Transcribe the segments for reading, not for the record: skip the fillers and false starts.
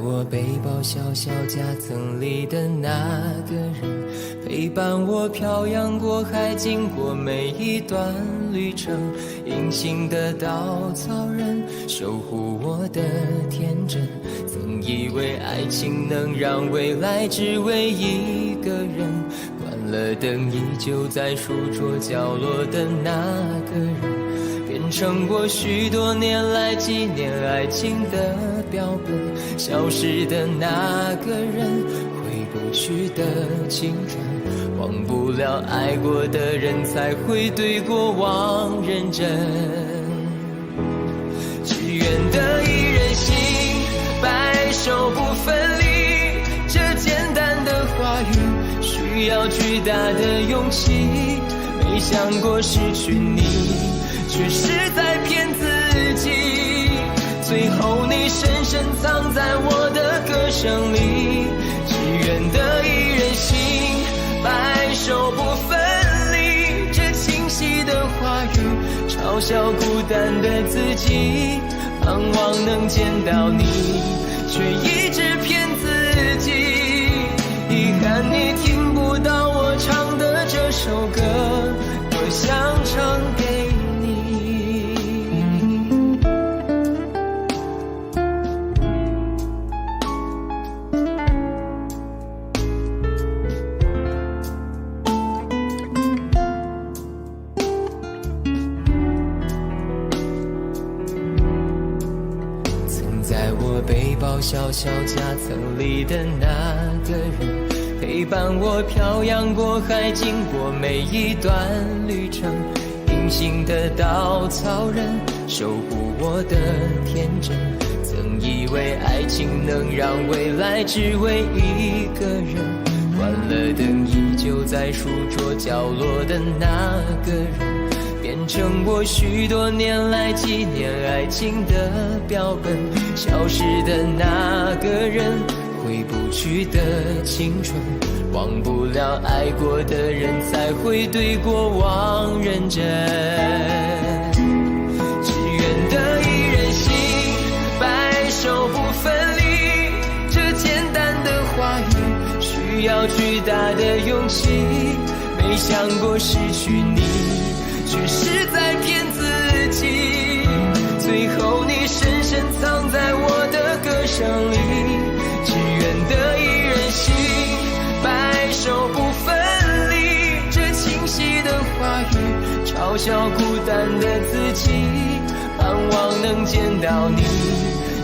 我背包小小夹层里的那个人，陪伴我漂洋过海，经过每一段旅程。隐形的稻草人，守护我的天真。曾以为爱情能让未来只为一个人，关了灯依旧在书桌角落的那个人，变成我许多年来纪念爱情的标本。消失的那个人，回不去的青春，忘不了爱过的人，才会对过往认真。只愿得一人心，白首不分离，这简单的话语需要巨大的勇气。没想过失去你，却是在骗自己，最后你深深藏在我的歌声里。只愿得一人心，白首不分离，这清晰的话语嘲笑孤单的自己，盼望能见到你，却一直骗自己。遗憾你听不到我唱的这首歌，多想唱给你。曾在我背包小小夹层里的那个人，陪伴我漂洋过海，经过每一段旅程。隐形的稻草人，守护我的天真。曾以为爱情能让未来只为一个人，关了灯依旧在书桌角落的那个人，变成我许多年来纪念爱情的标本。消失的那个人，回不去的青春，忘不了爱过的人，才会对过往认真。只愿得一人心，白首不分离，这简单的话语需要巨大的勇气。没想过失去你，却是在骗自己，最后你深深藏在我的歌声里。只愿得一人心，白首不分离，这清晰的话语嘲笑孤单的自己，盼望能见到你，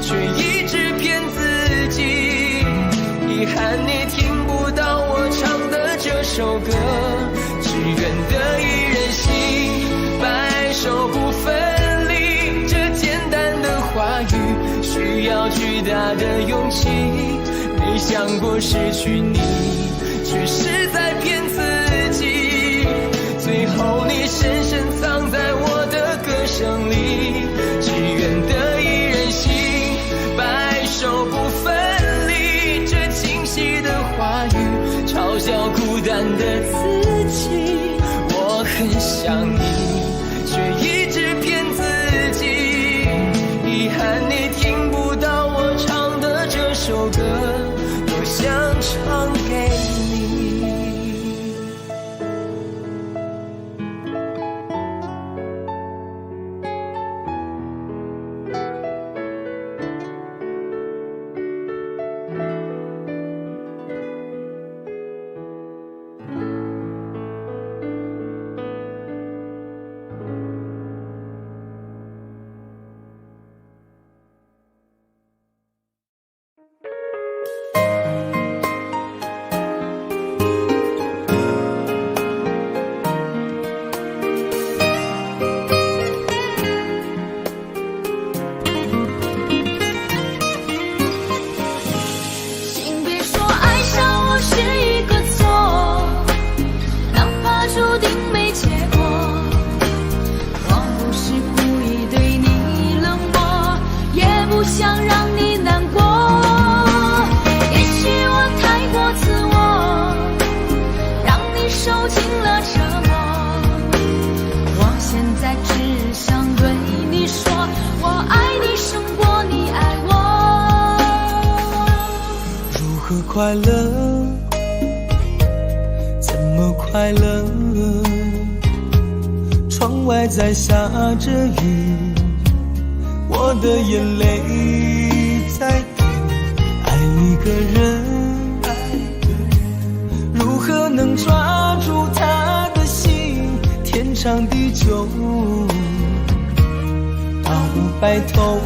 却一直骗自己。遗憾你听不到我唱的这首歌，只愿得一人心，白首不分离，这简单的话语需要巨大的勇气。没想过失去你，却是在骗自己，最后你深深藏在我的歌声里。只愿得一人心，白首不分离，这清晰的话语嘲笑孤单的自己。我很想你，却一直骗自己，遗憾你听不到我唱的这首歌，多想唱给你。快乐？怎么快乐？窗外在下着雨，我的眼泪在滴。爱一个人，如何能抓住他的心？天长地久，到白头。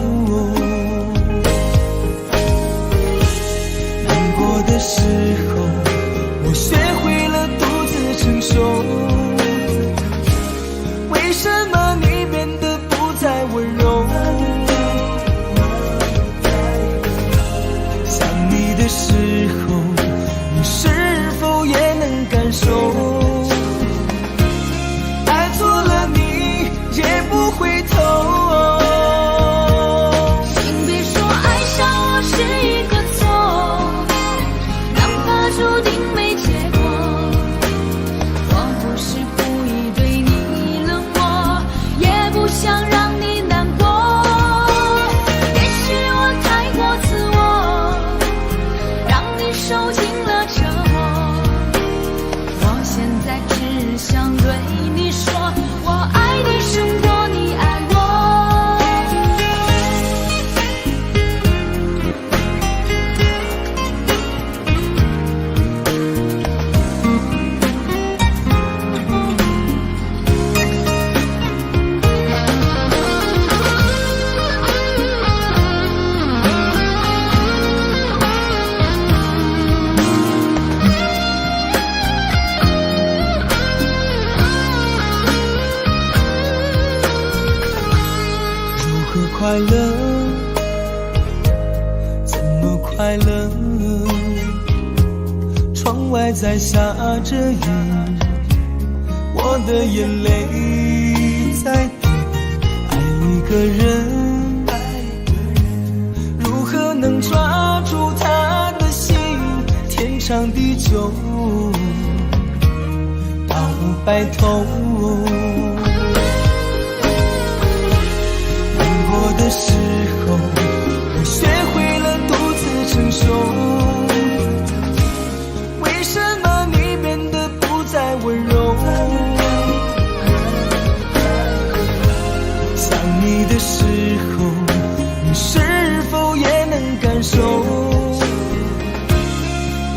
难过的时候，我学会了独自承受。为什么你变得不再温柔？想你的时候，你是否也能感受？爱错了你也不回头。请别说爱上我是一个错，哪怕注定没结果。我不是故意对你冷漠，也不想让你难过。也许我太过自我，让你受尽了折磨。我现在只想对你说，我爱你胜过你爱我。快乐？怎么快乐？窗外在下着雨，我的眼泪在滴。爱一个人，如何能抓住他的心？天长地久，到白头。的时候，我学会了独自承受。为什么你变得不再温柔？想你的时候，你是否也能感受？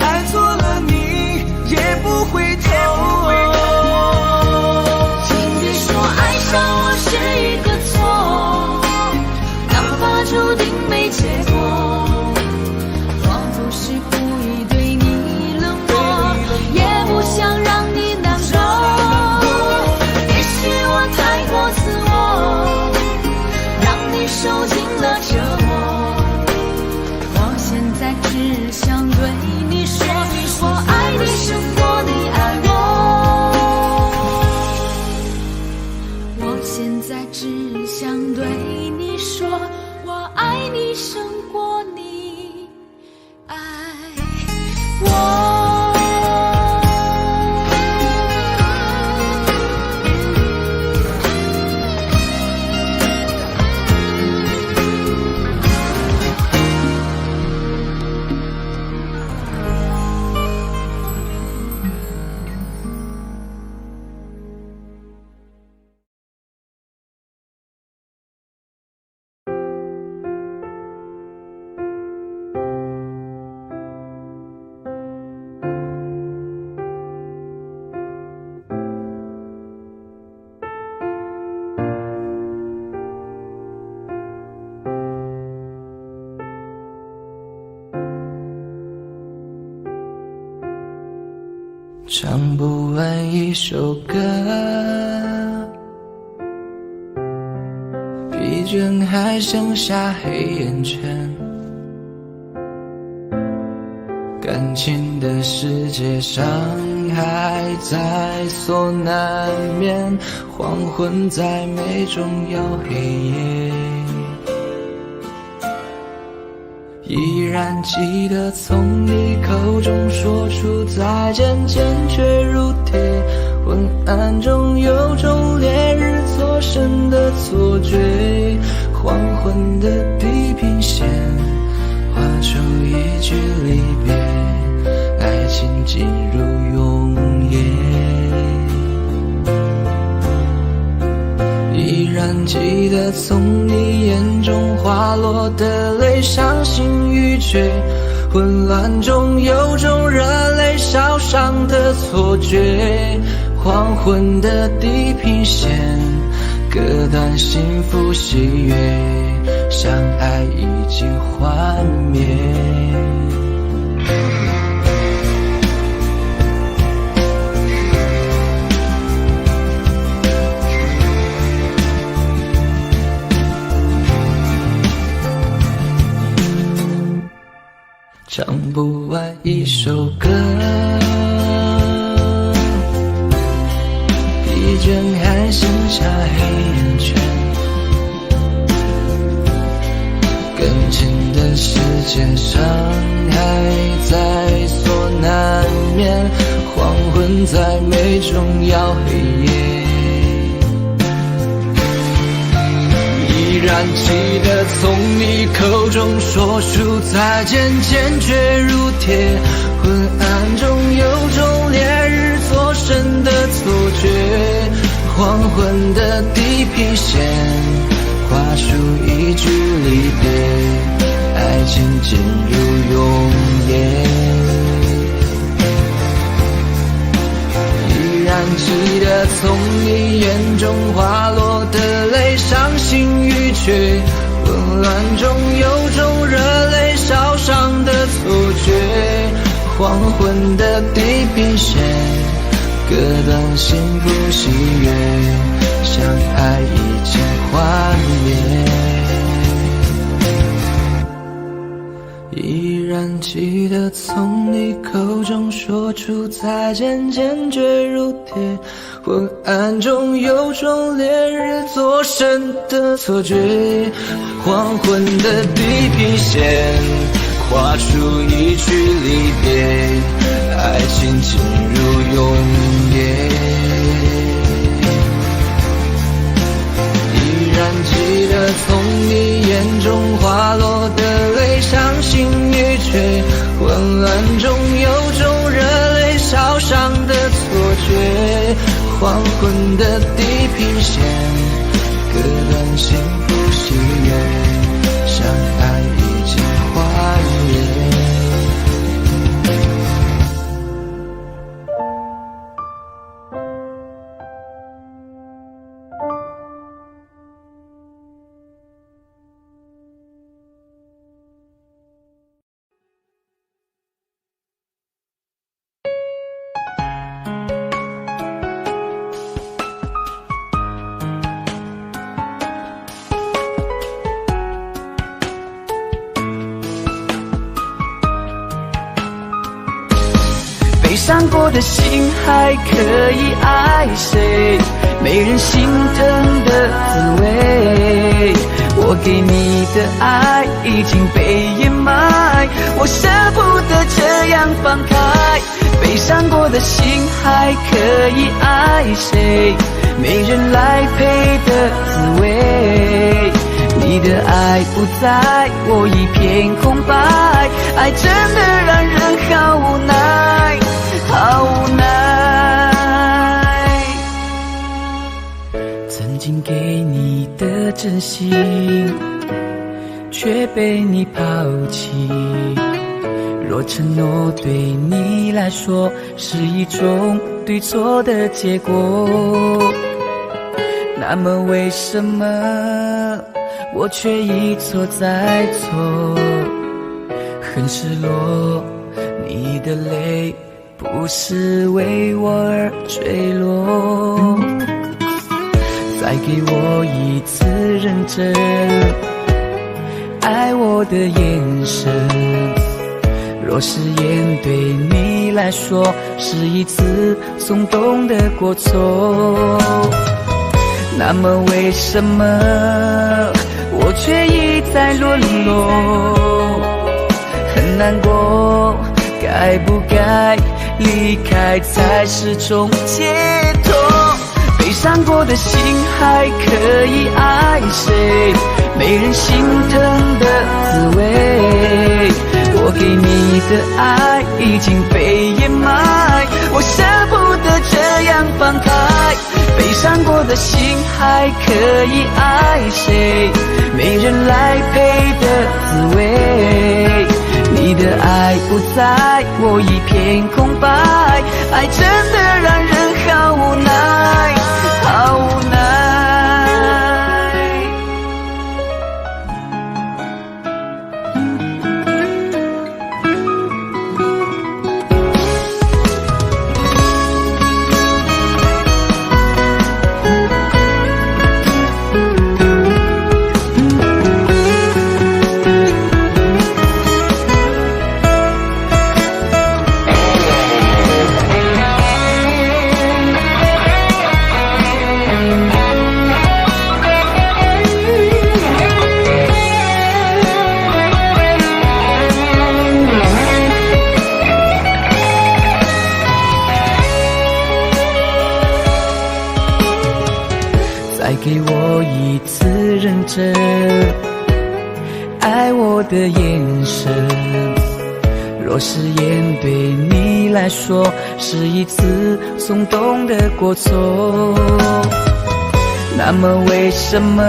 爱错了你也不回头。请别说爱上我是一个错，注定没结果。我不是故意对你冷漠，也不想让你难过。也许我太过自我，让你受尽了折磨。我现在只想对你说，我爱你胜过你爱我。我现在只想对你说，我爱你胜过你爱我。唱不完一首歌，疲倦还剩下黑眼圈。感情的世界上还在所难免，黄昏再美终有黑夜。依然记得从你口中说出再见，坚决如铁。昏暗中有种烈日灼身的错觉，黄昏的地平线画出一句离别。情进入永夜。依然记得从你眼中滑落的泪，伤心欲绝，混乱中有种热泪烧伤的错觉。黄昏的地平线，割断幸福喜悦，相爱已经幻灭。唱不完一首歌，疲倦还剩下黑眼圈，更近的时间，伤害在所难免，黄昏在美中要黑夜。依然记得从你口中说出再见，坚决如铁，昏暗中有种烈日灼身的错觉。黄昏的地平线，画出一句离别，爱情进入永夜。依然记得从你眼中滑落的泪，伤心欲绝，混乱中有种热泪烧伤的错觉。黄昏的地平线，割断幸福喜悦，相爱已经幻灭。依然记得从你口中说出再见，坚决如铁，昏暗中有种烈日灼身的错觉。黄昏的地平线，画出一句离别，爱情进入永夜。依然记得从你眼中滑落的泪，伤心欲绝，混乱中有种热泪烧伤的错觉。黄昏的地平线，割断幸福喜悦，相爱已经幻灭。悲伤过的心还可以爱谁？没人心疼的滋味，我给你的爱已经被掩埋，我舍不得这样放开。悲伤过的心还可以爱谁？没人来陪的滋味，你的爱不在，我一片空白，爱真的让人好无奈，好无奈。曾经给你的真心，却被你抛弃。若承诺对你来说是一种对错的结果，那么为什么我却一错再错？很失落，你的泪不是为我而坠落。再给我一次认真爱我的眼神，若誓言对你来说是一次松动的过错，那么为什么我却一再沦落？很难过，该不该离开才是种解脱？悲伤过的心还可以爱谁？没人心疼的滋味，我给你的爱已经被掩埋，我舍不得这样放开，被伤过的心还可以爱谁？没人来陪的滋味，你的爱不在，我一片空白，爱真的让人好无奈，好无奈。再给我一次认真爱我的眼神，若誓言对你来说是一次松动的过错，那么为什么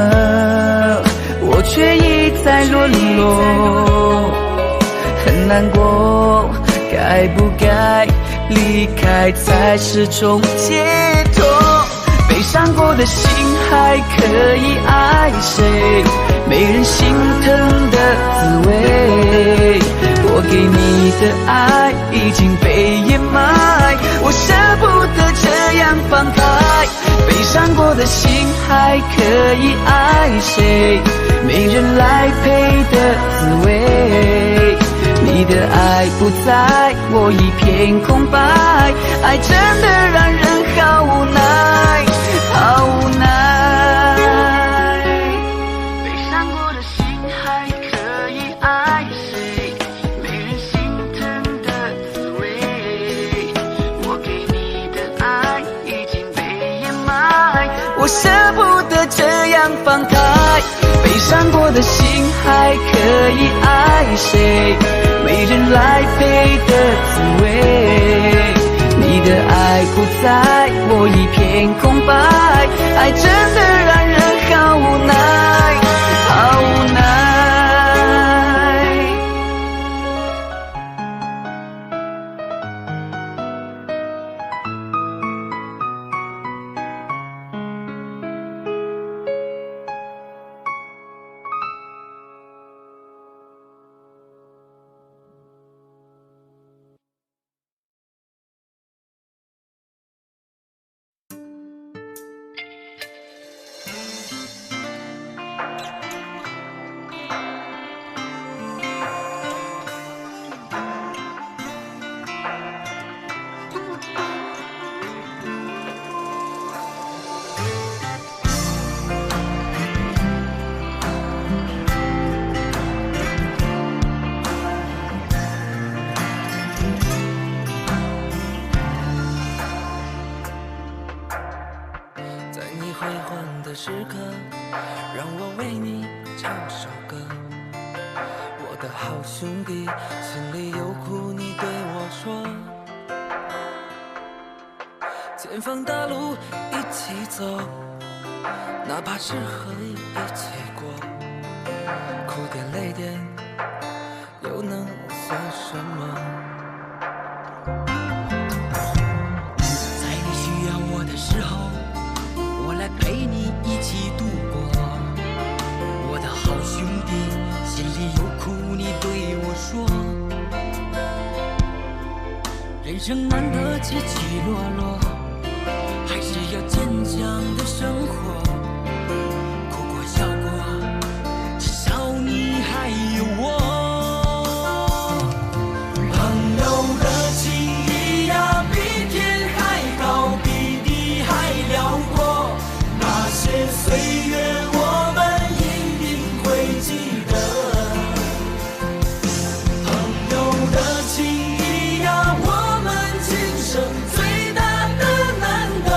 我却一再沦落？很难过，该不该离开才是种解脱？被伤过的心还可以爱谁？没人心疼的滋味，我给你的爱已经被掩埋，我舍不得这样放开，被伤过的心还可以爱谁？没人来陪的滋味，你的爱不在，我一片空白，爱真的让人好无奈，好无奈。被伤过的心还可以爱谁？没人心疼的滋味，我给你的爱已经被掩埋，我舍不得这样放开，被伤过的心还可以爱谁？没人来陪的滋味，你的爱不在，我一片空白，爱真的让人好无奈，好无奈。时刻，让我为你唱首歌。我的好兄弟，心里有苦你对我说。前方大路一起走，哪怕是河一起过，哭点泪点又能算什么？在你需要我的时候，我来陪你一起度过。我的好兄弟，心里有苦你对我说。人生难得起起落落，还是要坚强的生活。哭过笑过，至少你还有我。朋友的情谊呀，比天还高，比地还辽阔。那些岁月我们一定会记得。朋友的情谊呀，我们今生最大的难得。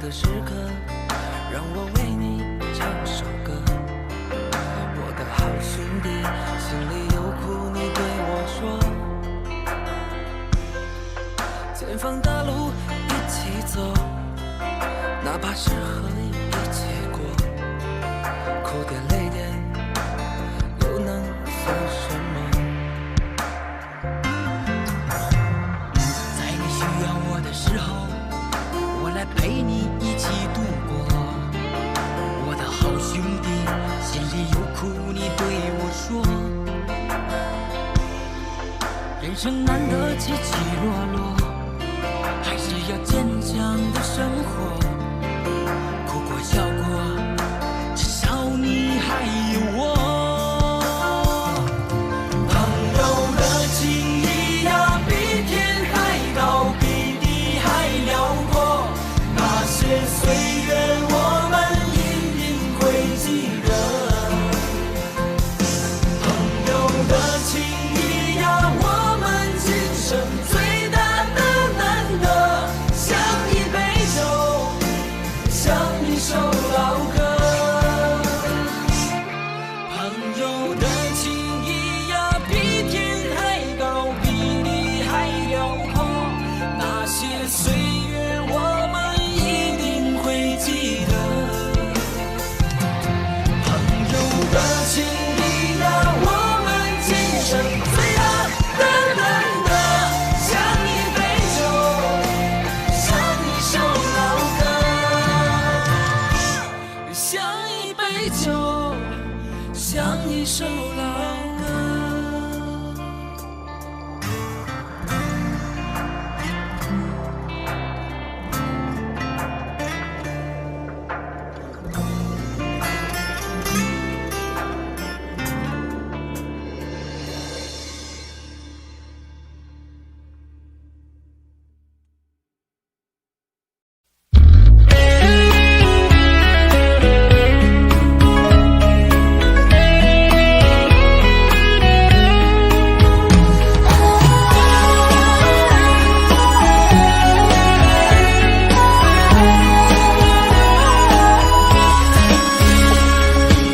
的时刻，让我为你唱首歌。我的好兄弟，心里有苦你对我说，前方大路一起走，哪怕是和你一起过，哭点泪点又能算什么？在你需要我的时候，我来陪你一起度过。我的好兄弟，心里有苦你对我说。人生难得起起落落，还是要坚强的生活。哭过笑过，至少你还有我。朋友的情谊呀，比天还高，比地还辽阔。那些岁月我们一定会记得。朋友的情谊呀，我们今生最大的难得，像一杯酒，像一首老歌。朋友的情谊呀，比天还高，比地还辽阔。那些岁月我们一定会记得。朋友的情谊呀，我们今生最大的难得，像一杯酒，像一首老歌，像一杯酒，像一首老歌。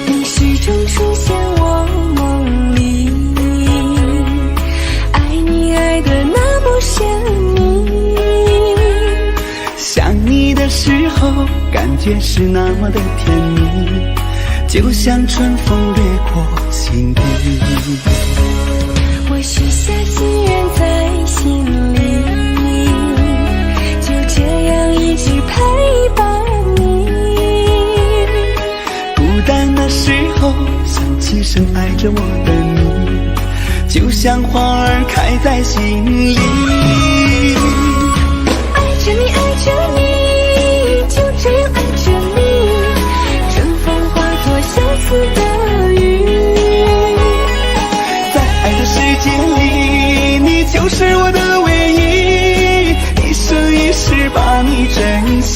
你始终出现我梦里，爱你爱得那么鲜明。想你的时候，感觉是那么的甜蜜，就像春风掠过心底。我许下心愿在心里，就这样一直陪伴你。孤单的时候，想起深爱着我的你，就像花儿开在心里。爱着你，爱着你，就这样爱着你，春风化作相思的雨。在爱的世界里，你就是我的唯一，一生一世把你珍惜。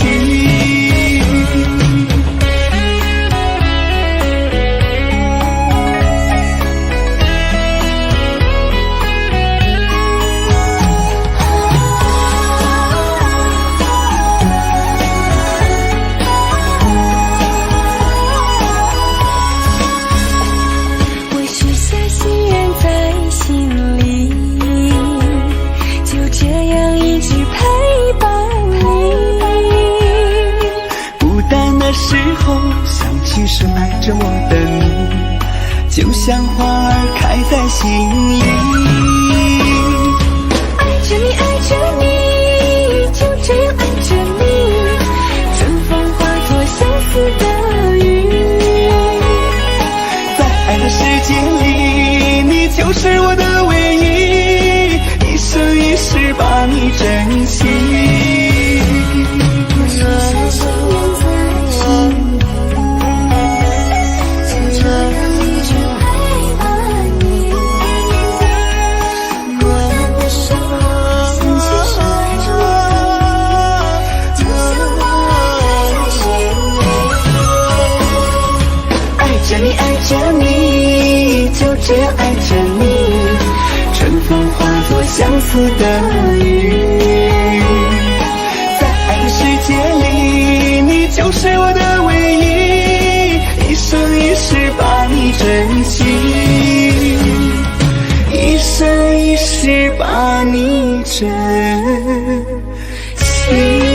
我许下心愿在心里，就这样一直陪伴你。孤单的时候，想起深爱着我的你，就像花儿开在心里。爱着你，爱着你，就这样爱着你，春风化作相思的雨。在爱的世界里，你就是我的唯一，一生一世把你珍惜。我许下心愿在心里，就这样一直陪伴你。孤单的时候，想起深爱着我的你，就像花儿开在心里。爱着你，爱着你，就这样爱着你，春风化作相思的雨。在爱的世界里，把你珍惜。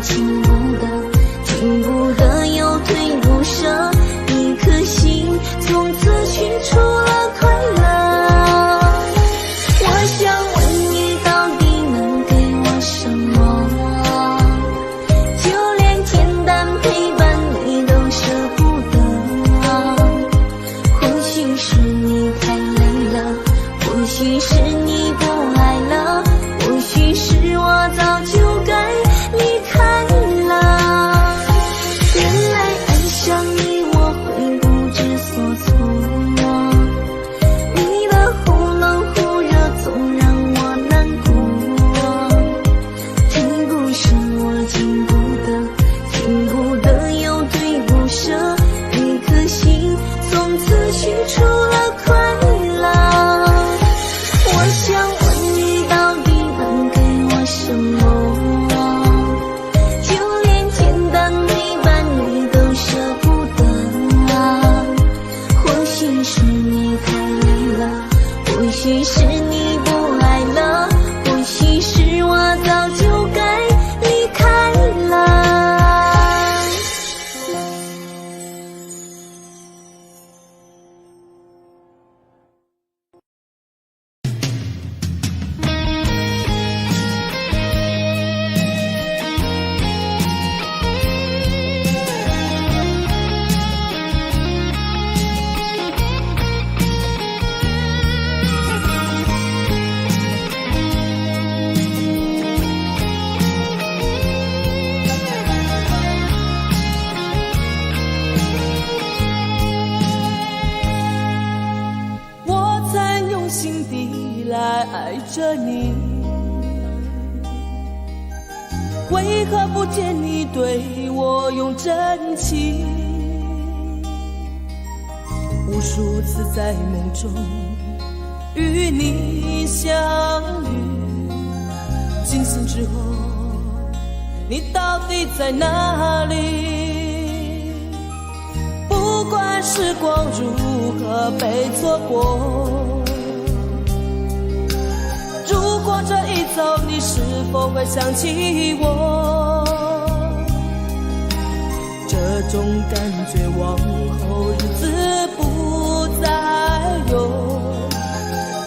情不得，又退不舍。着你，为何不见你对我用真情？无数次在梦中与你相遇，惊醒之后，你到底在哪里？不管时光如何被错过，如果这一走，你是否会想起我？这种感觉往后日子不再有，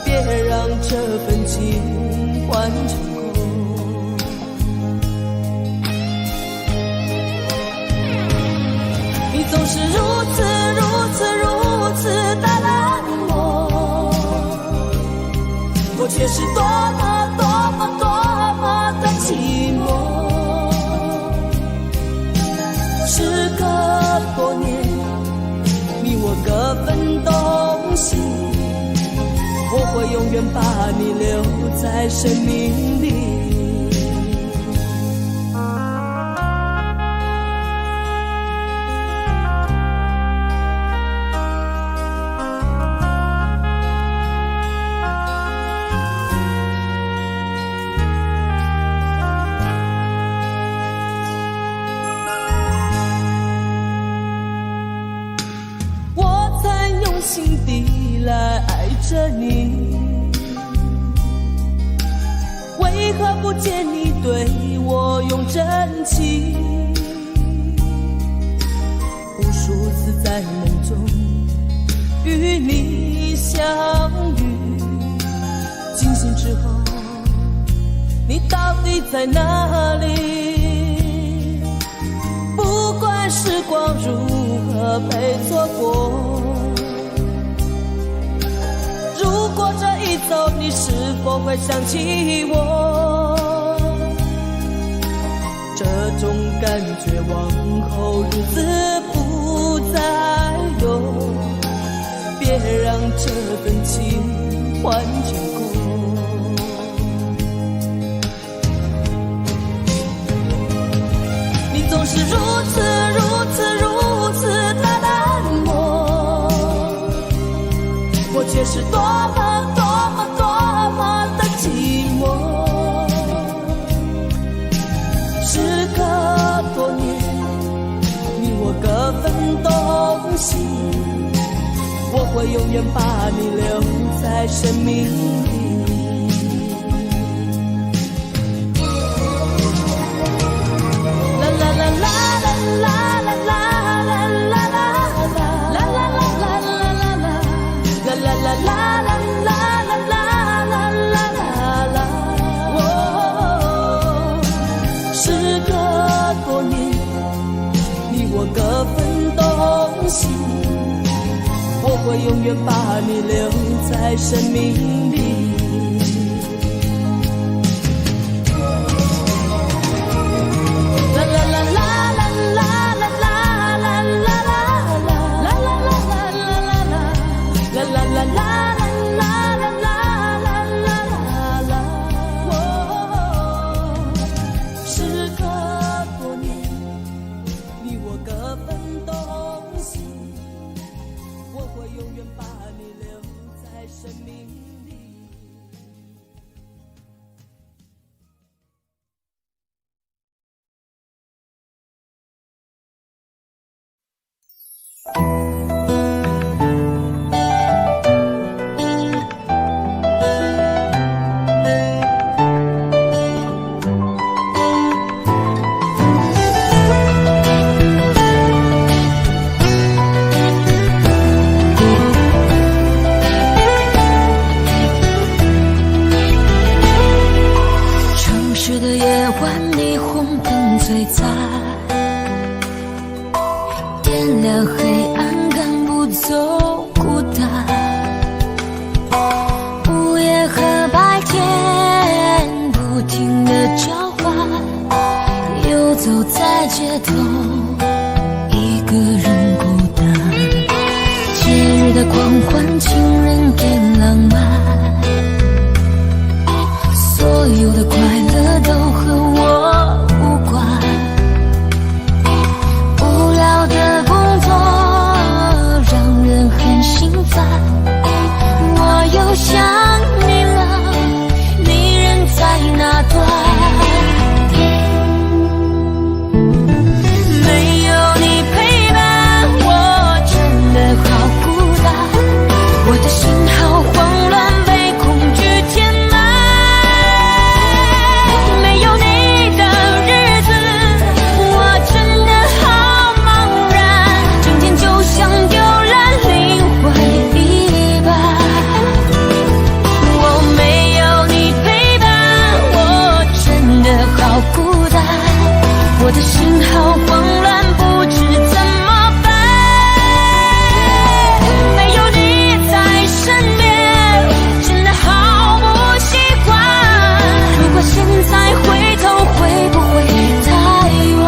别让这份情换成空。你总是如此的冷漠，我却是多么的寂寞。时隔多年，你我各分东西，我会永远把你留在生命里。心底来爱着你，为何不见你对我用真情？无数次在梦中与你相遇，惊醒之后，你到底在哪里？不管时光如何被错过，如果这一走，你是否会想起我？这种感觉往后日子不再有，别让这份情换成空。你总是如此的冷漠，我却是多么的寂寞。时隔多年，你我各分东西，我会永远把你留在生命里。啦啦啦啦啦啦啦啦啦啦啦啦啦啦啦啦啦。各分东西，我会永远把你留在生命里。啦啦啦啦啦啦啦啦啦啦啦啦啦啦啦啦啦。有的快乐都和我无关，无聊的工作让人很心烦，我又想你了，你人在哪端？没有你陪伴，我真的好孤单，我的心好慌乱，被恐惧填满。没有你的日子，我真的好茫然，整天就像丢了灵魂一般。我没有你陪伴，我真的好孤单，我的心好慌乱，不知怎么办。没有你在身边，真的好不习惯。如果现在回头，会不会太晚？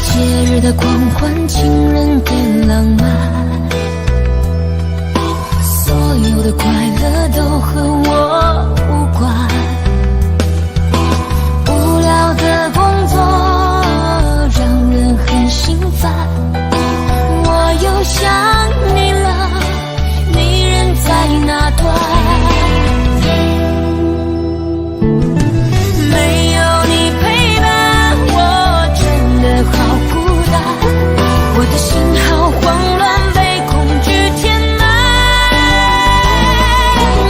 节日的狂欢，情人变浪漫，所有的快乐都和我无关，无聊的工作让人很心烦，我又想你了，你人在哪端？没有你陪伴，我真的好孤单，我的心好慌乱，被恐惧填满。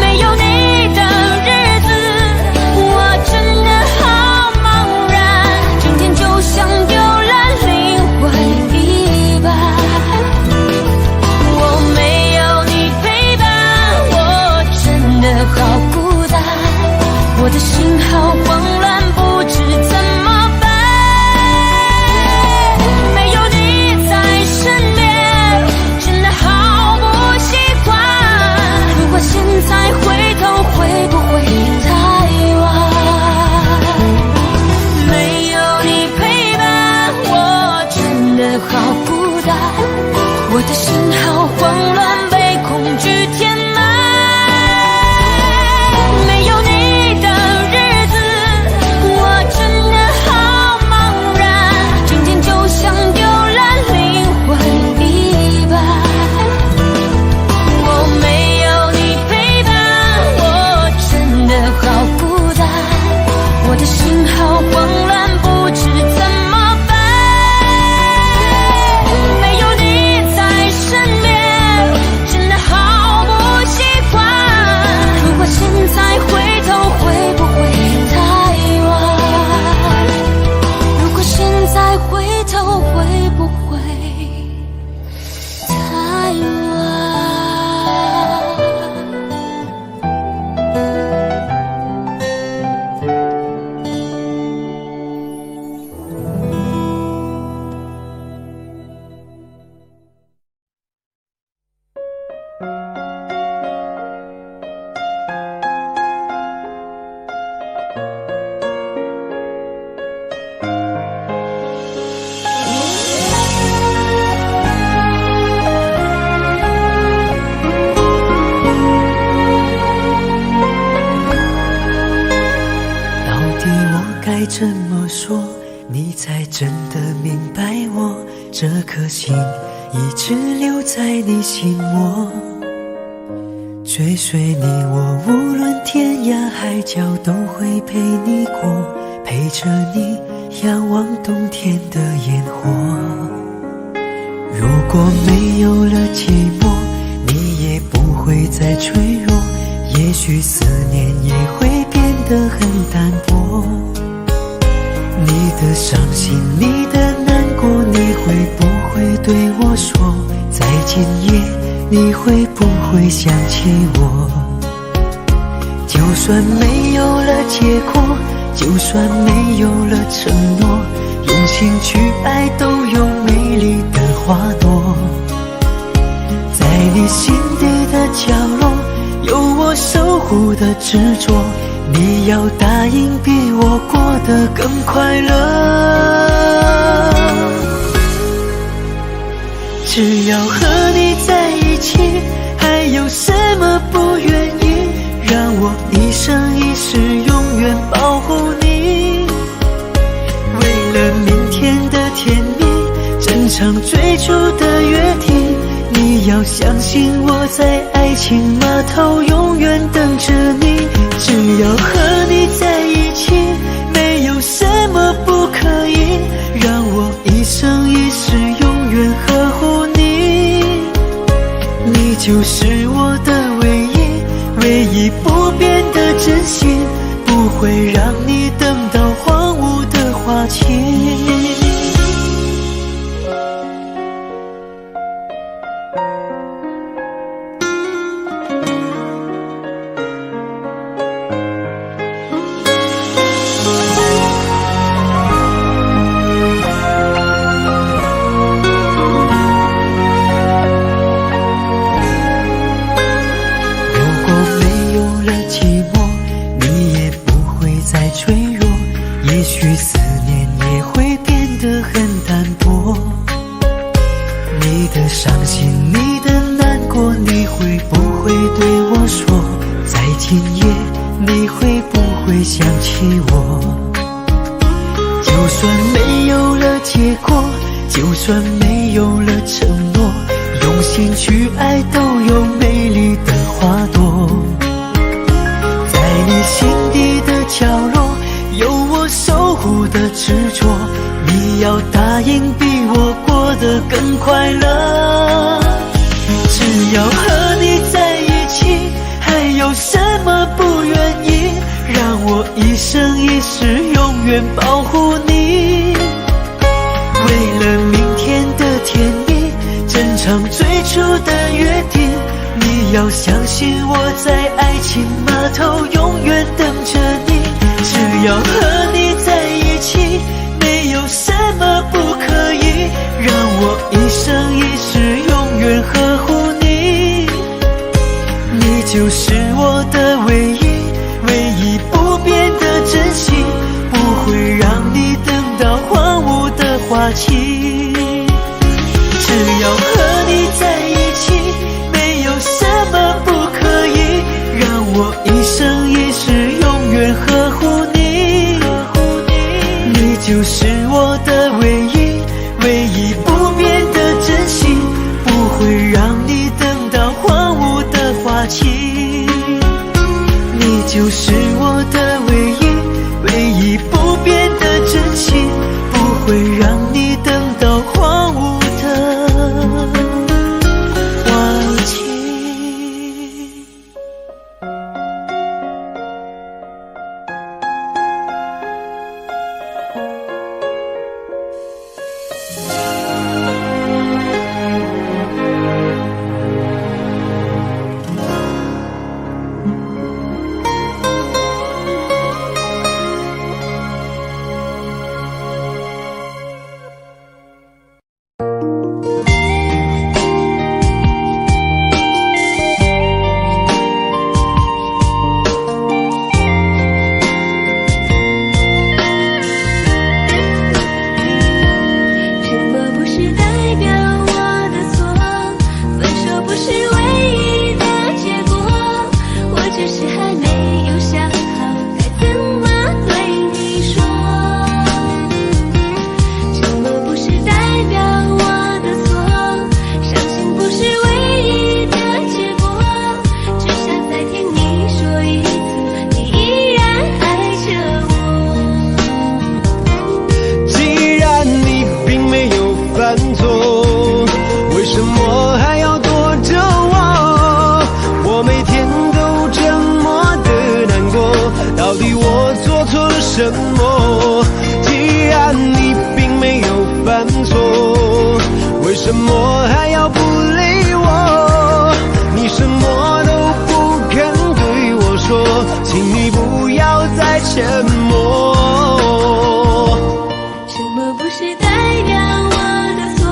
没有你的日子，我真的好茫然，整天就像丢了灵魂一般。我没有你陪伴，我真的好孤单，我的心好慌乱，不知怎么办。没有你在身边，真的好不习惯。如果现在回头，会不会太晚？没有你陪伴，我真的好孤单，我的心好慌乱，被恐惧填满。没有你的日子，我真的好茫然，整天就像丢了灵魂一般。我没有你陪伴，我真的好孤单，我的心好慌乱，不知怎么办。没有你在身边，真的好不习惯。如果现在回头，会不会太晚？如果现在回头，会不会太晚？到底我该怎么说，你才真的明白我？这颗心一直留在你心窝，追随你我，无论天涯海角都会陪你过，陪着你仰望冬天的烟火。如果没有了寂寞，你也不会再脆弱，也许思念也会变得很淡薄。你的伤心，你的难过，你会不会对我说？在今夜，你会不会想起我？就算没有了结果，就算没有了承诺，用心去爱都有美丽的花朵。在你心底的角落，有我守护的执着。你要答应比我过得更快乐。只要和你在一起，还有什么不愿意？让我一生一世永远保护你。为了明天的甜蜜，正常最初的约定，你要相信我在爱情码头永远等着你。只要和你在一起，没有什么不可以，让我一生一世永远呵护你。你就是我的唯一，唯一不变的真心，不会让你等到荒芜的花期。什么不是代表我的错？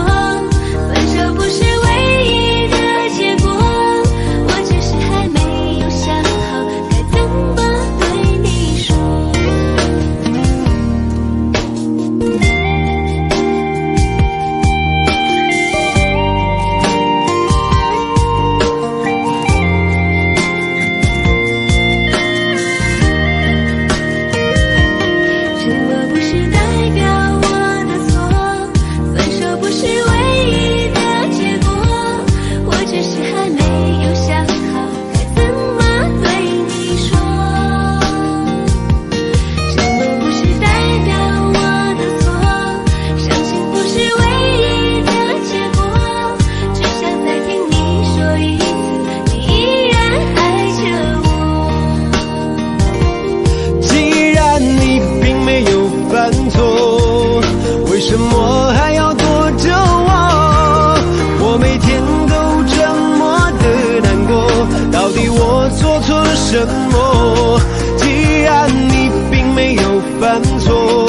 我做错了什么？既然你并没有犯错，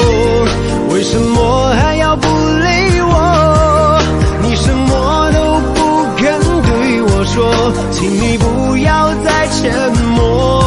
为什么还要不理我？你什么都不肯对我说，请你不要再沉默。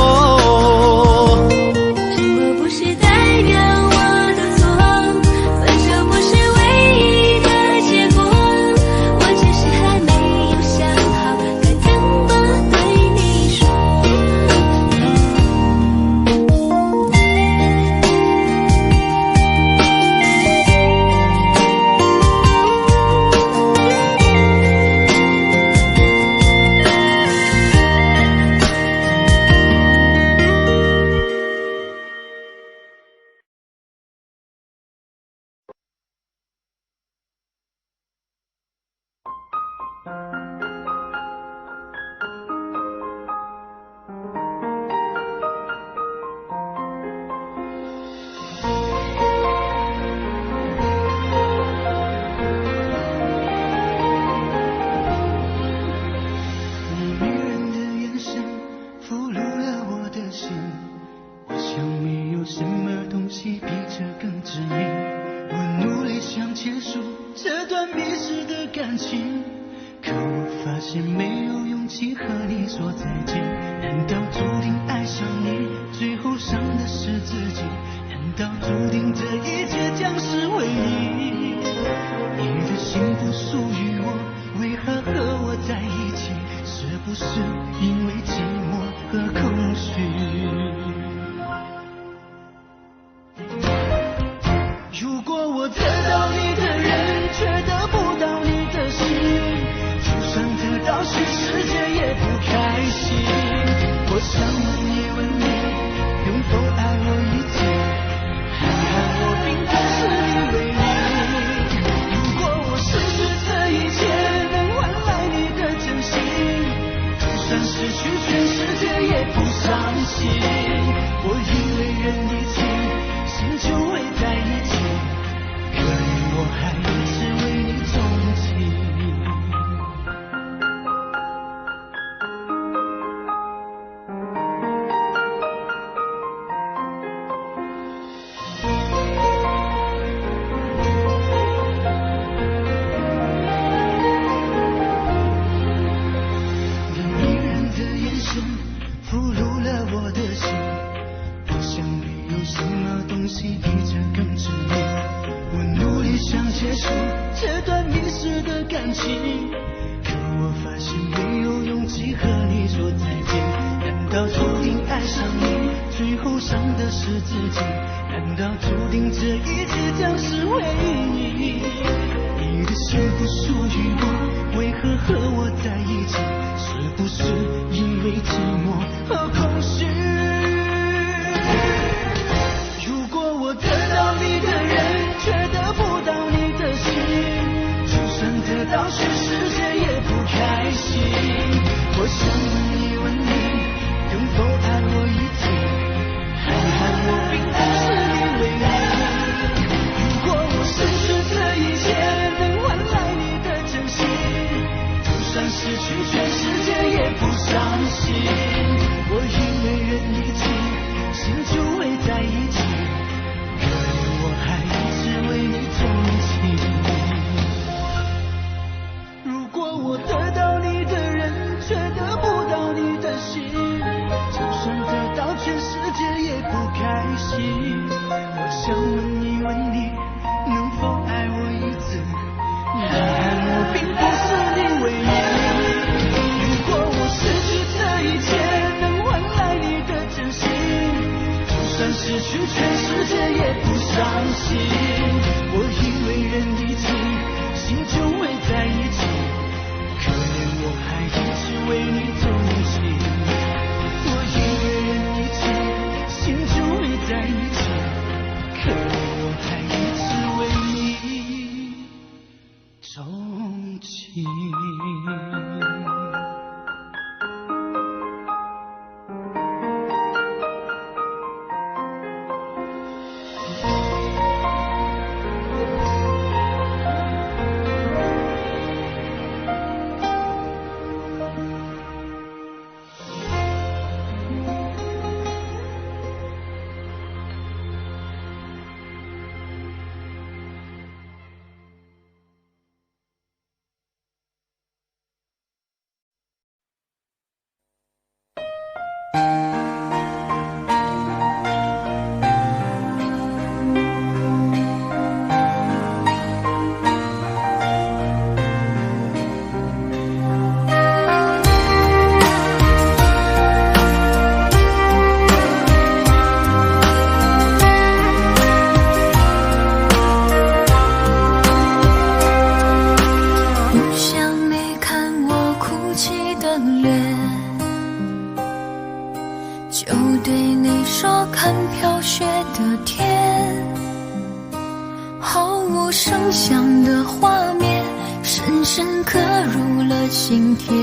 声响的画面深深刻入了心田，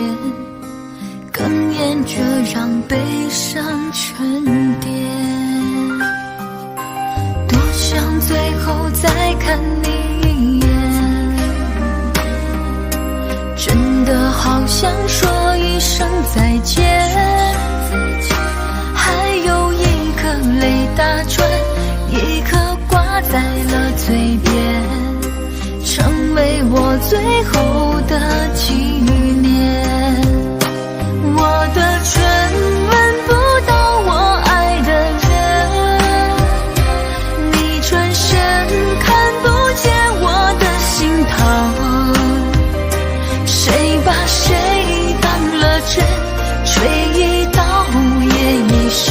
哽咽着让悲伤沉淀。多想最后再看你一眼，真的好想说一声再见，还有一颗泪打转，一颗挂在了嘴边，成为我最后的纪念。我的唇吻不到我爱的人，你转身看不见我的心疼，谁把谁当了真，吹一刀也一生，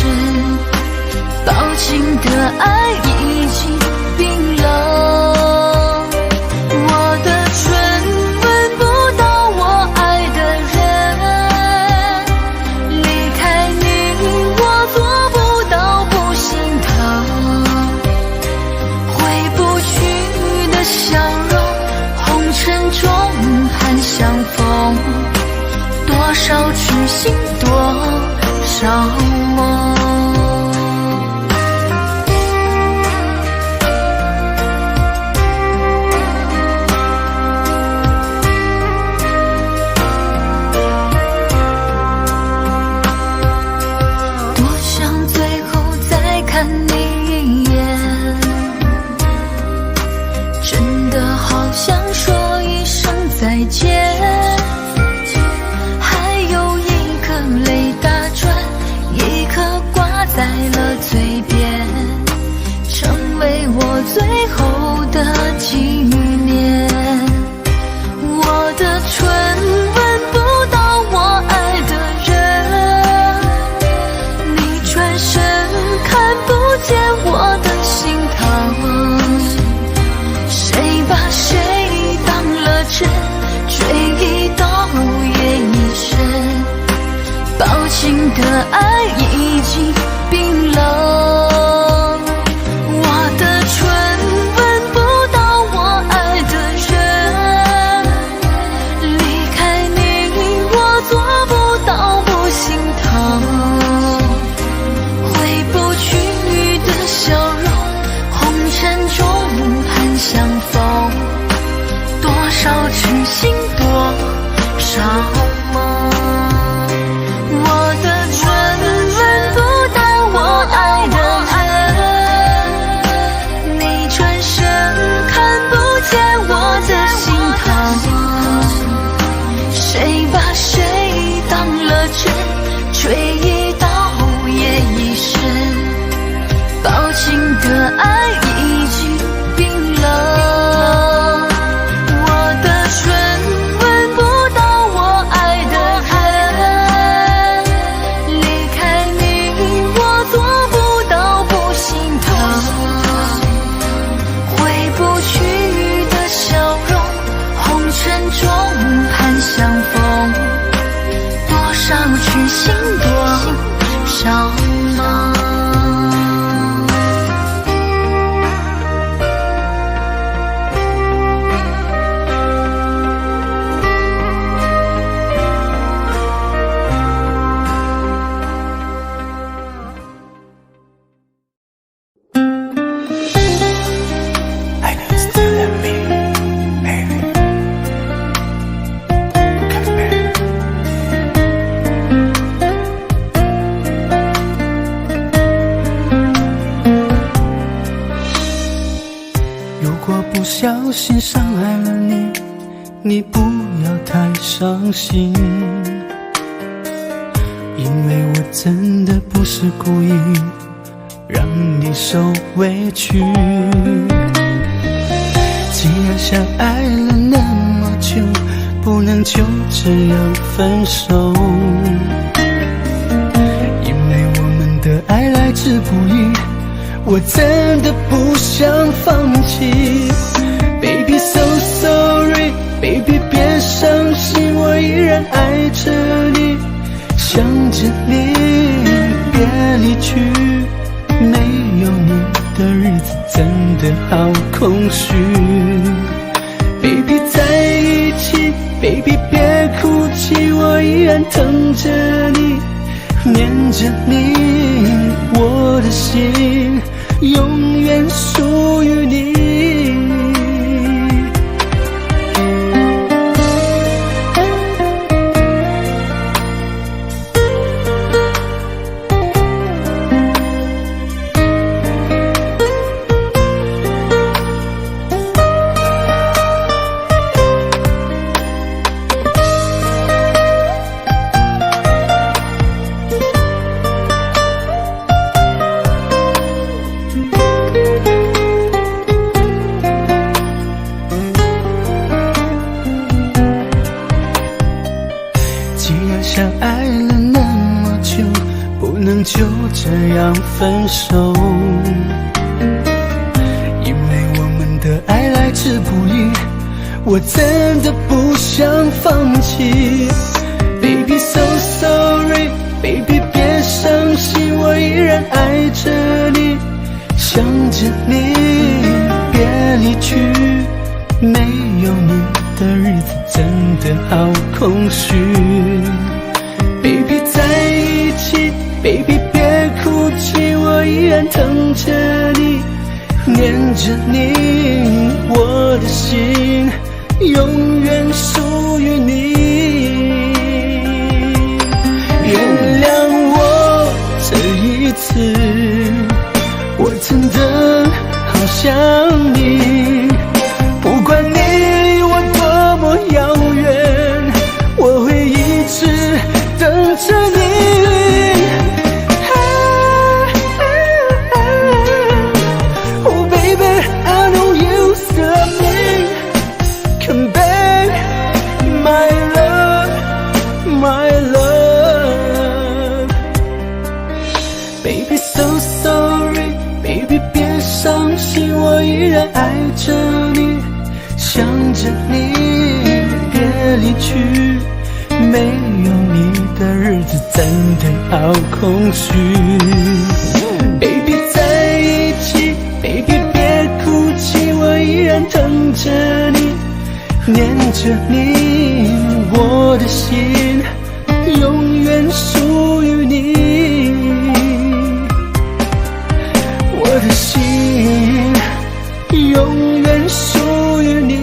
抱紧的爱已经冰冷。相逢，多少痴心，多少梦。多想最后再看你一眼，真的好想说一声再见，还有一颗泪打转，一颗挂在了嘴边，成为我最后的纪念。我的唇吻不到我爱的人，你转身看不见我的心疼，谁把谁当了真，吹一刀也一生，抱紧的爱已经冰冷。我的唇吻不到我爱的人，离开你我做不到不心疼，回不去的笑容，红尘中盼相逢，多少痴心，多少梦。我的唇吻不到我爱的人，你转身看不见我的心疼，谁把谁当了真，吹一刀也一生，抱紧的爱已经冰冷。相逢，多少痴心，多少梦。不小心伤害了你，你不要太伤心。因为我真的不是故意让你受委屈。既然相爱了那么久，不能就这样分手。因为我们的爱来之不易，我真的不想放弃。Baby so sorry， Baby 别伤心，我依然爱着你，想着你，别离去。没有你的日子真的好空虚。Baby 在一起 ，Baby 别哭泣，我依然疼着你，念着你，我的心永远属于你。相爱了那么久，不能就这样分手。因为我们的爱来之不易，我真的不想放弃。Baby so sorry， Baby 别伤心，我依然爱着你，想着你，别离去。没有你的日子真的好空虚。Baby 在一起 ，Baby 别哭泣，我依然疼着你，念着你，我的心永远属于你。原谅我这一次，我真的好想你，不管你离我多么遥远，我会一直等着你。Oh baby, I know you love me. Come back, my love, my love. Baby so sorry, baby 别伤心，我依然爱着你，想着你，别离去。没有你的日子真的好空虚。Baby 在一起 ，Baby 别哭泣，我依然疼着你，念着你，我的心永远属于你，我的心永远属于你。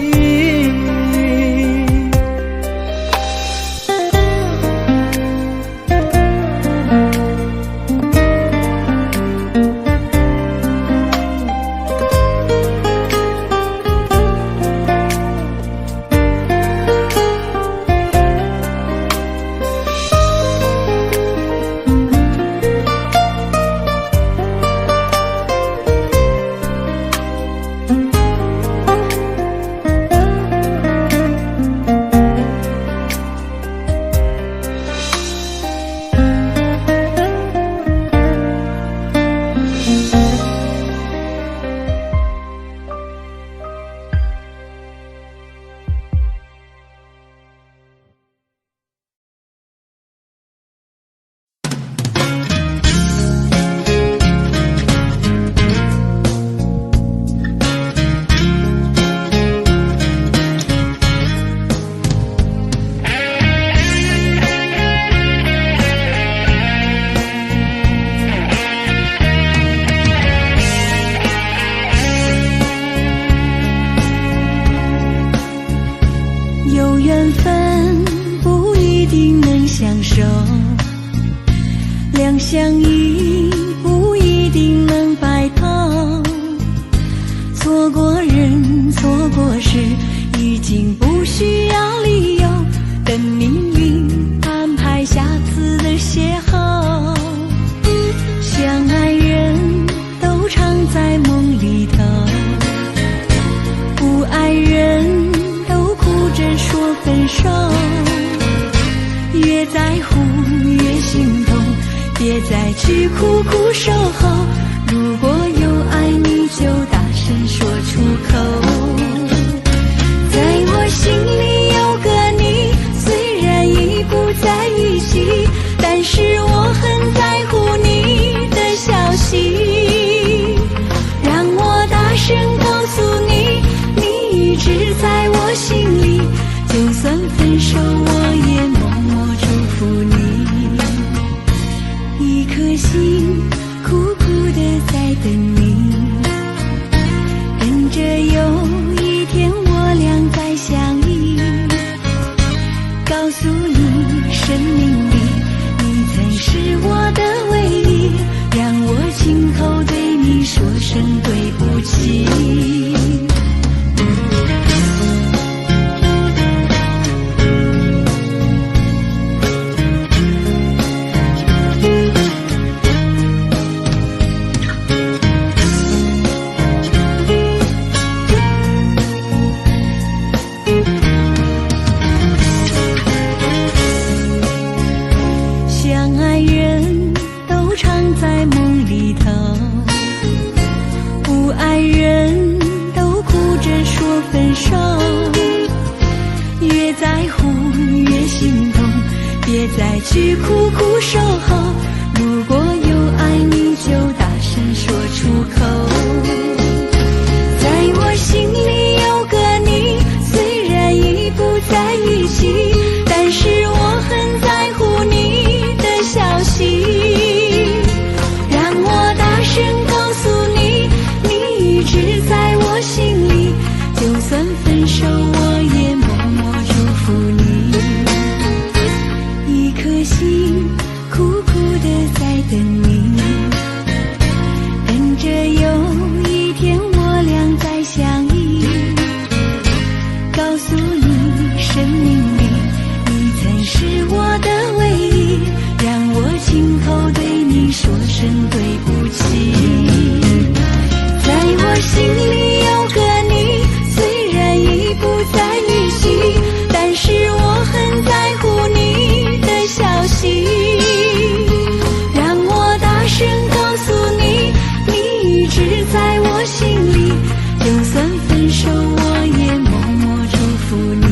有缘分不一定能相守，两相依不一定能白头。错过人，错过事，已经不需要理由，等命运安排下次的邂逅。别再去苦苦守候。如果有爱你就大声说出口。在我心里有个你，虽然已不在一起，但是我很在乎你的消息。让我大声告诉你，你一直在我心里，就算分手我也默默祝福你。一颗心苦苦地在等你，等着有一天我俩再相依。告诉你，生命里你曾是我的唯一，让我今后对你说声对不起。别再去苦苦守候，如果有爱你就大声说出口。在我心里有个你，虽然已不在一起，但是我很在乎你的消息。让我大声告诉你，你一直在我心里，就算分手我也默默祝福你。一颗心苦苦地在等你，等着有一天我俩再相依。告诉你，生命里你曾是我的唯一，让我今后对你说声对不起。在我心里有个你，虽然已不在一起，但是我很在乎你的消息。让我大声告诉你，你一直在我心里，就算分手我也默默祝福你。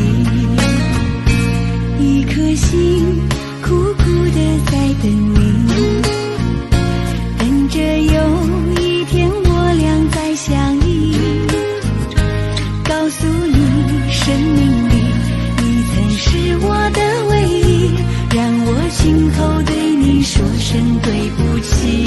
一颗心苦苦地在等你，等着有一天我俩再相依。告诉你，生命里你曾是我的唯一，让我今后对你说声对不起。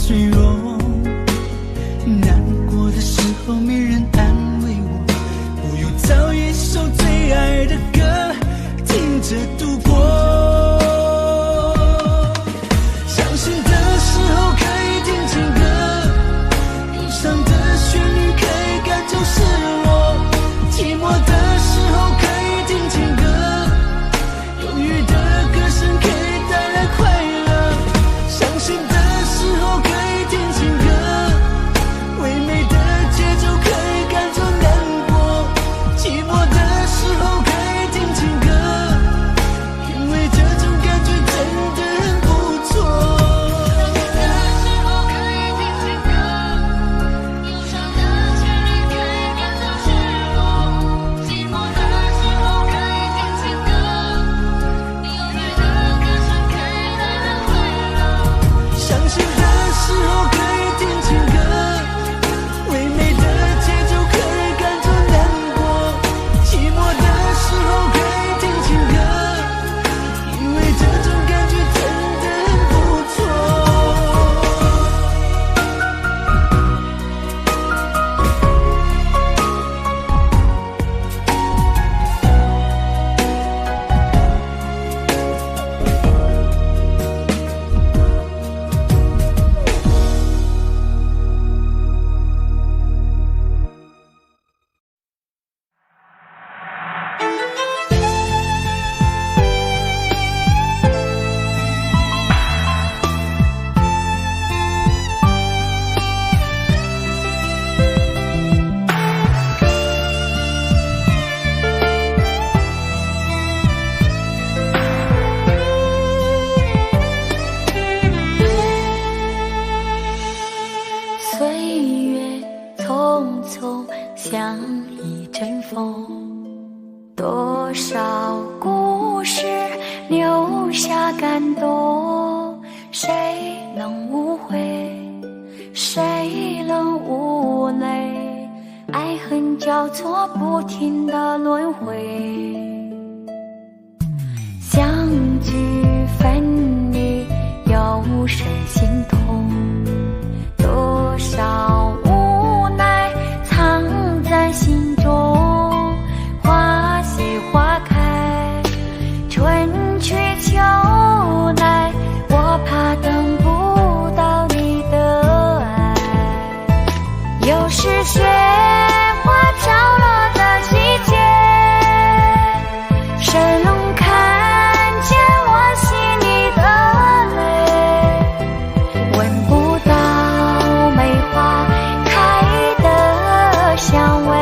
脆弱，难过的时候没人安慰我，不如找一首最爱的歌听着度过。伤心的时候可以听情歌，忧伤的旋律可以赶走失落，寂寞的时候可以听情歌，忧郁的歌声可以带来快乐。伤心的时候可以听情歌，唯美的节奏可以赶走难过，寂寞的时候可以听情歌，因为这种感觉真的很不错。伤心的时候可以听情歌，唯美的节奏可以赶走难过，寂寞的时候可以听情歌，因为这种感觉真的很不错。岁月匆匆像一阵风，多少故事留下感动，谁能无悔，谁能无泪，爱恨交错不停的轮回，相聚分离有时心痛，多少无奈藏在心中，花谢花开，春去秋来，我怕等不到你的爱。又是雪花飘落的季节，谁能看见我心里的泪？闻不到梅花开的香味，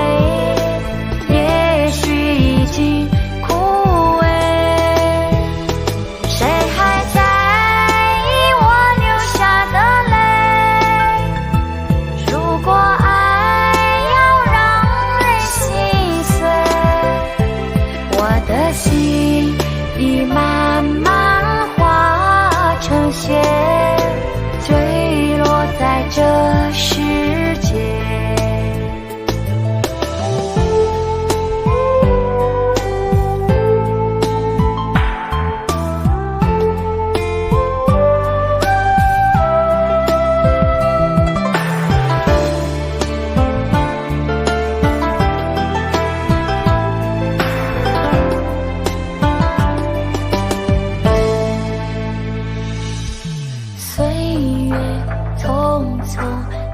也许已经枯萎，谁还在意我流下的泪？如果爱要让人心碎，我的心已慢慢化成雪，坠落在这世界。岁月匆匆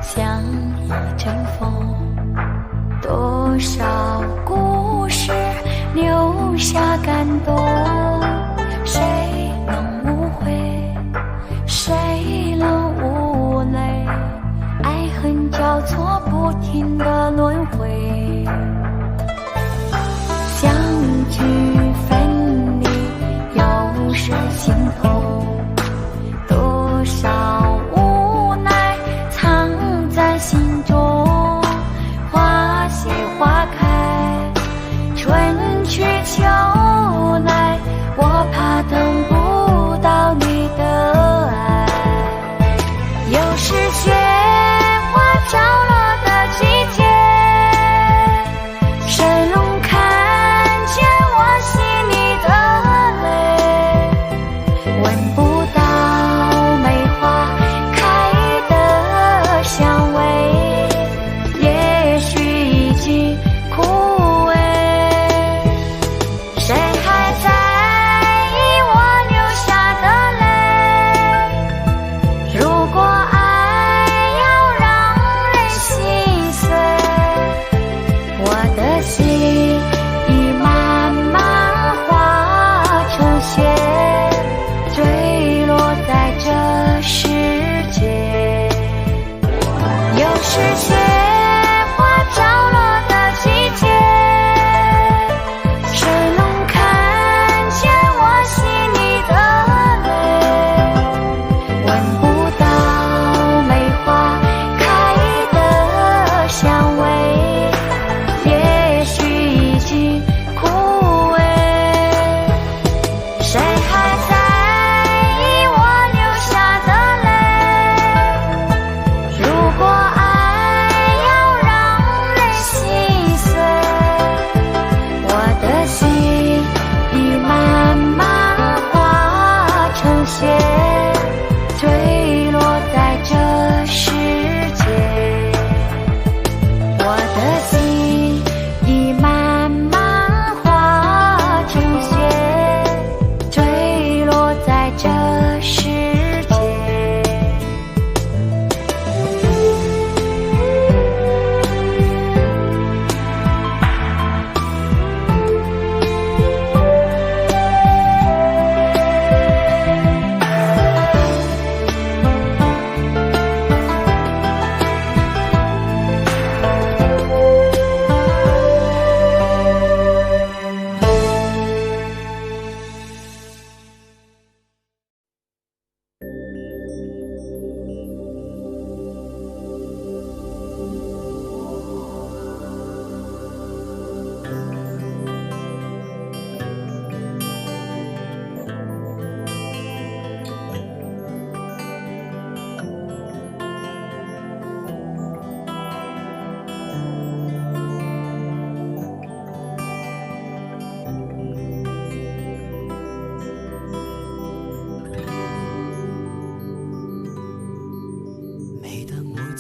像一阵风，多少故事留下感动，谁能无悔，谁能无泪，爱恨交错不停的轮回，相聚分离有时心痛，多少无奈藏在心中，花谢花开，春去秋来，我怕等不到你的爱。又是雪花飘落的季节，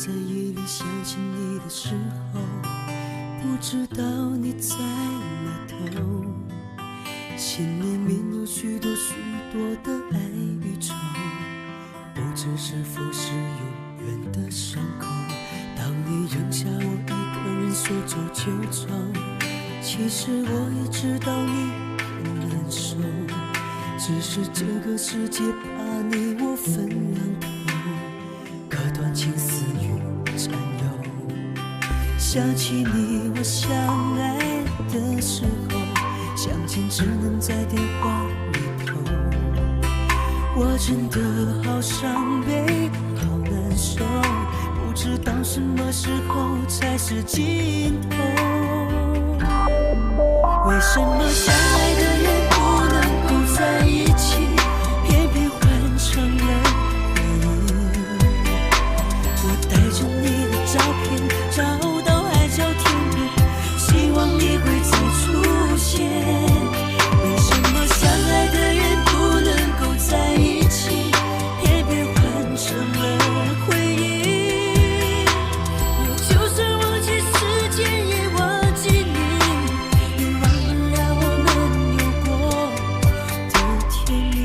在夜里想起你的时候，不知道你在哪头，心里面有许多的爱与愁，不知是否是永远的伤口。当你扔下我一个人说走就走，其实我也知道你很难受，只是这个世界把你我分两头，可断情丝与占有。想起你我相爱的时候，相见只能在电话里头，我真的好伤悲好难受，不知道什么时候才是尽头。为什么相爱的人不能够在一起，偏偏换成了回忆？我带着你的照片找到海角天边，希望你会再出现。为什么相爱的人不能够在一起，偏偏换成了回忆？我就算忘记时间，也忘记你，也忘不了我们有过的甜蜜。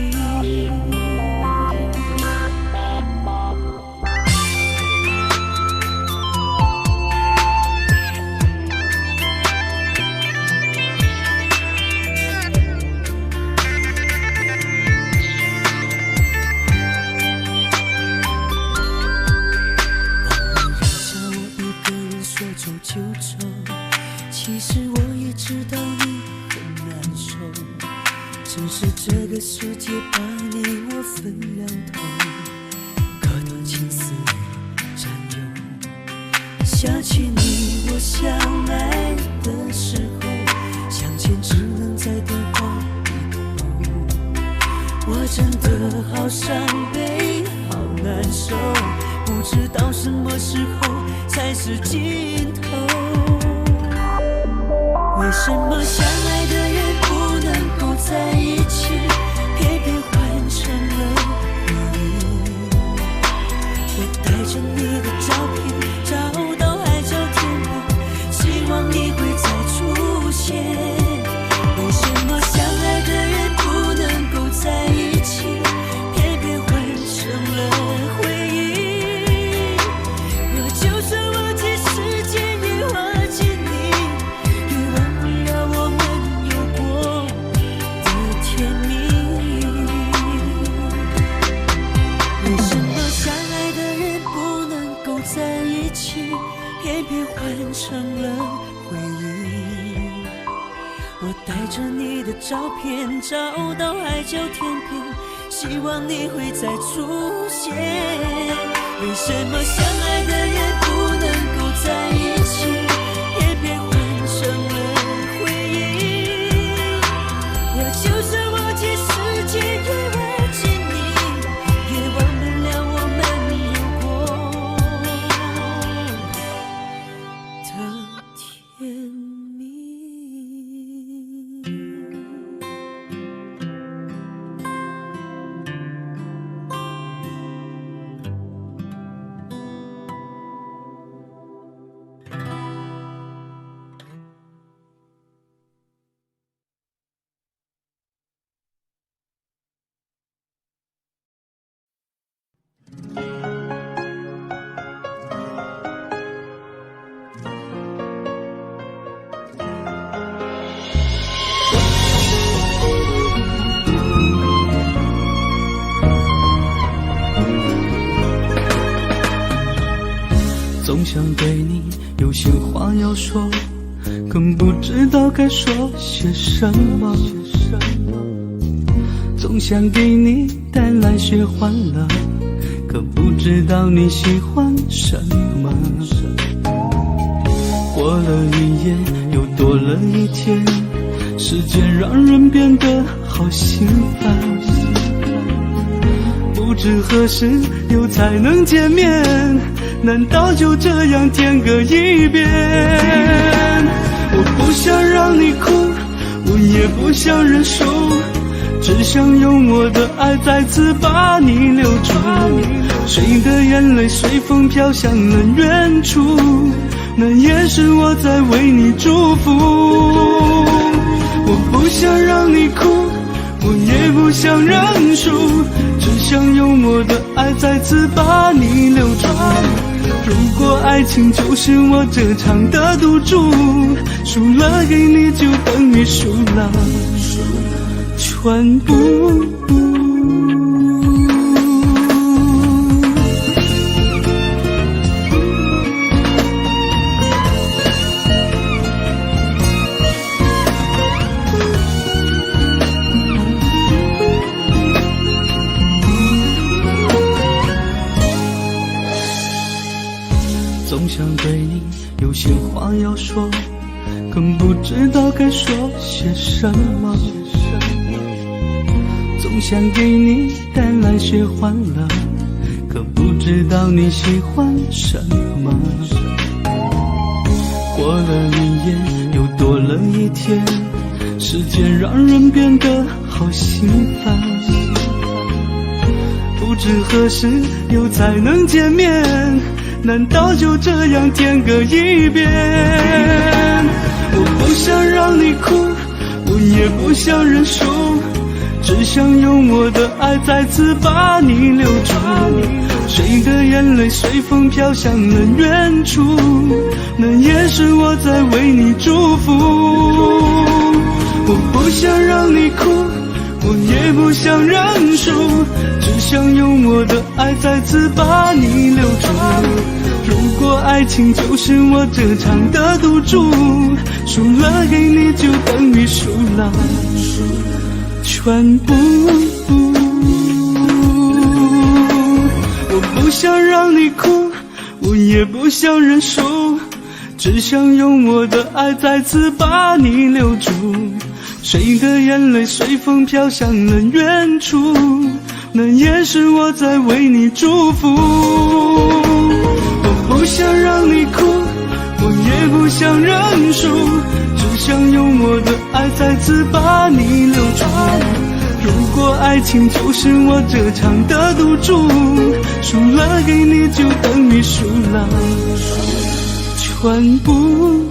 就走，其实我也知道你很难受，只是这个世界把你我分两头，可断情丝占有。想起你我相爱的时候，相见只能在电话里头，我真的好伤悲好难受，不知道什么时候才是尽头。为什么相爱的人不能够在一起，偏偏换成了回忆？我带着你的照片找到海角天边，希望你会再出现。为什么相爱的人不能够在一起，偏偏换成了回忆？我就算忘记时间，也忘记你，也忘不了我们有过的甜蜜。为什么相爱的人不能够在一起，偏偏换成了回忆？我带着你的照片找到海角天边，希望你会再出现。为什么相爱的人不能够在一起，偏偏换成了回忆？我就算忘记时间，也忘记你，也忘不了我们有过的甜蜜。总想对你有些话要说，更不知道该说些什么。总想给你带来些欢乐，可不知道你喜欢什么。过了一夜，又多了一天，时间让人变得好心烦。不知何时又才能见面，难道就这样天各一边？我不想让你哭，我也不想认输，只想用我的爱再次把你留住。谁的眼泪随风飘向了远处，那也是我在为你祝福。我不想让你哭，我也不想认输，只想用我的爱再次把你留住。如果爱情就是我这场的赌注，输了给你就等于输了全部。总想对你有些话要说，更不知道该说些什么。总想给你带来些欢乐，可不知道你喜欢什么。过了一夜又多了一天，时间让人变得好心烦。不知何时又才能见面，难道就这样天各一边？我不想让你哭，我也不想认输，只想用我的爱再次把你留住。谁的眼泪随风飘向了远处，那也是我在为你祝福。我不想让你哭，我也不想认输，只想用我的爱再次把你留住。如果爱情就是我这场的赌注，输了给你就等于输了全部。我不想让你哭，我也不想认输，只想用我的爱再次把你留住。谁的眼泪随风飘向了远处，那也是我在为你祝福。我不想让你哭，我也不想认输，只想用我的爱再次把你留住。如果爱情就是我这场的赌注，输了给你就等于输了全部。